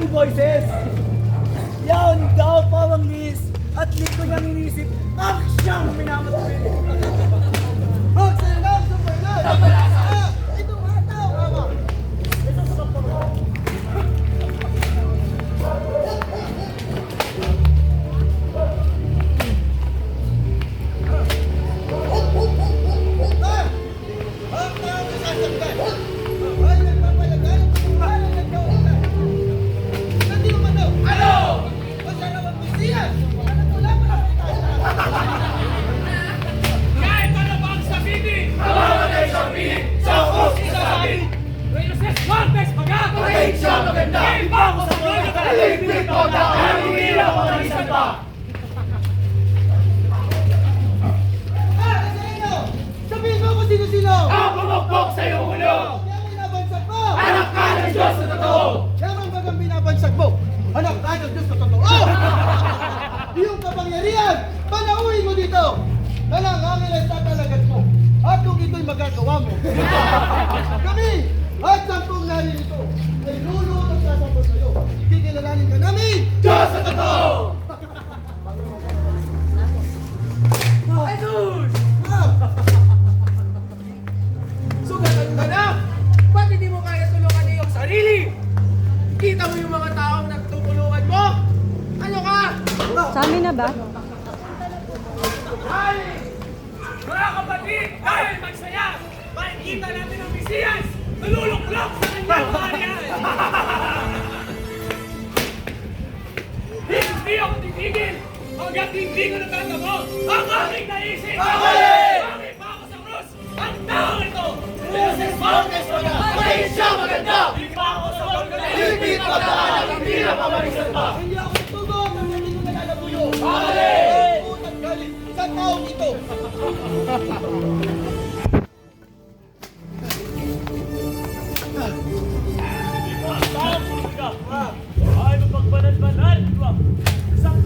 voices. Yan daw parang miss. At liko niyang inisip, siyang minamatawin. Magsayo lang, super lang. Ito nga daw. Ito sa pagpapagawa. Sabihin mo kung sino-sino! Ang pumukpok sa iyong ulo! Kaya binabansag mo! Anak ka ng Diyos na totoo! Yaman bagang binabansag mo! Anak ka ng Diyos na totoo! Iyong kapangyarihan! Panauhin mo dito! Nanangangil ang tatalagat mo! At kung ito'y magagawa mo, kami at sampung naririto ay lulunod at sasagot sa'yo. Kikilalanin ka namin! Diyos na totoo! Jesus! Ah! Sugatan ka na! Ba't hindi mo kaya tulungan na iyong sarili? Kita mo yung mga taong nagtutulungan mo? Ano ka? Sa amin na ba? Ay! Mga kapatid! Dahil magsaya! Makikita natin ang Mesiyas! Naluluklok sa kanyang kaharian! Hindi ako titigil! Hanggat hindi ko natatamo ang aking naisip! Bakit pa ako sa krus? Ang taong ito! Moses Marquez mo na! Patayin siya maganda! Hindi pa ako sa Golgotha! Hindi pa daan! Hindi na pamalisan pa! Hindi ako natugog nang hindi ko nalalabuyo! Bakit? Utang galit sa taong ito! Ay, mapagbanal-banal! Isang